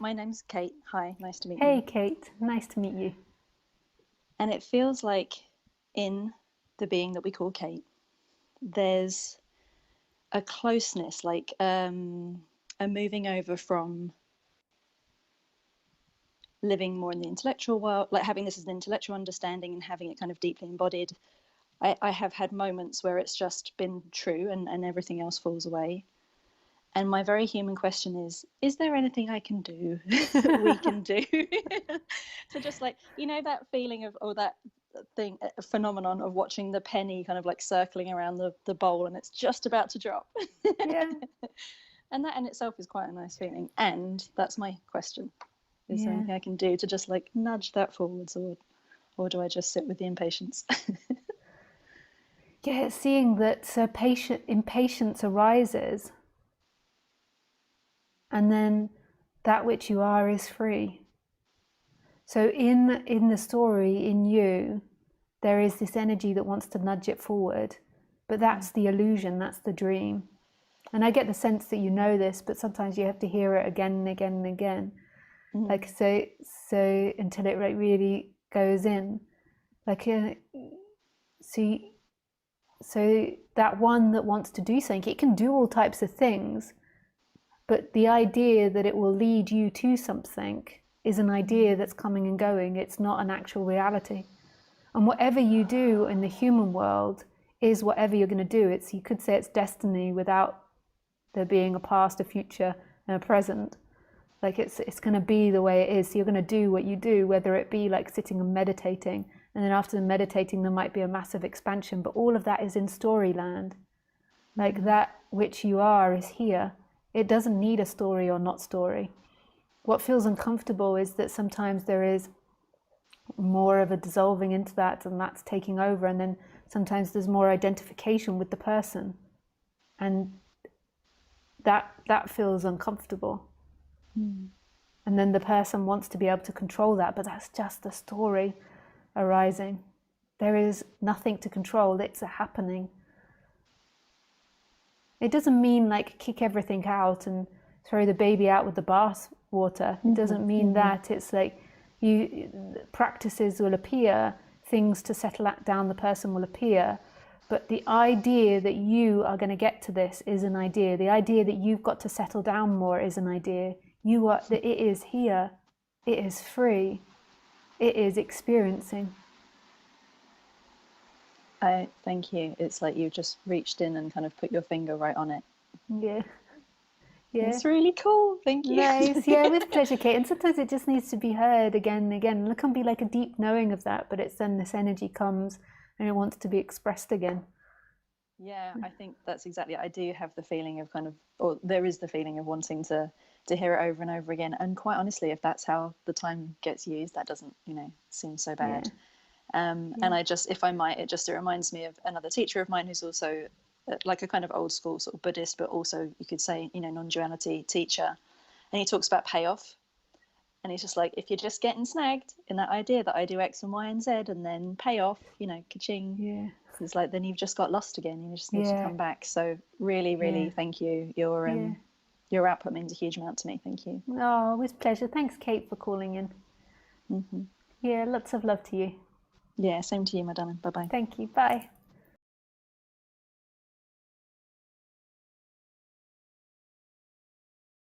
my name's Kate. Hi, nice to meet you. Hey, Kate. Nice to meet you. And it feels like in the being that we call Kate, there's a closeness, like a moving over from living more in the intellectual world, like having this as an intellectual understanding and having it kind of deeply embodied. I have had moments where it's just been true and everything else falls away. And my very human question is there anything I can do, we can do? So just like, that feeling of, or that thing, a phenomenon of watching the penny kind of like circling around the bowl and it's just about to drop. Yeah. And that in itself is quite a nice feeling. And that's my question. Is there Yeah. anything I can do to just like nudge that forwards, or do I just sit with the impatience? Yeah, seeing that impatience arises, and then that which you are is free. So in the story, in you, there is this energy that wants to nudge it forward, but that's the illusion, that's the dream. And I get the sense that you know this, but sometimes you have to hear it again and again and again. Like, so until it really goes in. Like, so that one that wants to do something, it can do all types of things, but the idea that it will lead you to something is an idea that's coming and going. It's not an actual reality. And whatever you do in the human world is whatever you're going to do. You could say it's destiny without there being a past, a future, and a present. Like it's going to be the way it is. So you're going to do what you do, whether it be like sitting and meditating, and then after meditating there might be a massive expansion, but all of that is in storyland. Like that which you are is here. It doesn't need a story or not story. What feels uncomfortable is that sometimes there is more of a dissolving into that, and that's taking over, and then sometimes there's more identification with the person, and that feels uncomfortable. And then the person wants to be able to control that, but that's just the story arising. There is nothing to control, it's a happening. It doesn't mean like kick everything out and throw the baby out with the bath water. It doesn't mean that. It's like practices will appear, things to settle down the person will appear, but the idea that you are going to get to this is an idea. The idea that you've got to settle down more is an idea. That it is here, it is free, it is experiencing. Thank you. It's like you just reached in and kind of put your finger right on it. Yeah. It's really cool. Thank you. Nice. Yeah, with pleasure, Kate. And sometimes it just needs to be heard again and again. And it can be like a deep knowing of that, but it's then this energy comes and it wants to be expressed again. Yeah, I think that's exactly it. I do have the feeling of kind of, or there is the feeling of wanting to hear it over and over again. And quite honestly, if that's how the time gets used, that doesn't, seem so bad. Yeah. And if I might, it reminds me of another teacher of mine who's also like a kind of old school sort of Buddhist, but also you could say, non-duality teacher. And he talks about payoff. And he's just like, if you're just getting snagged in that idea that I do X and Y and Z and then pay off, ka-ching. Yeah. It's like, then you've just got lost again. You just need to come back. So really, really thank you. Your output means a huge amount to me. Thank you. Oh, with pleasure. Thanks, Kate, for calling in. Yeah, lots of love to you. Yeah, same to you, my darling. Bye-bye. Thank you. Bye.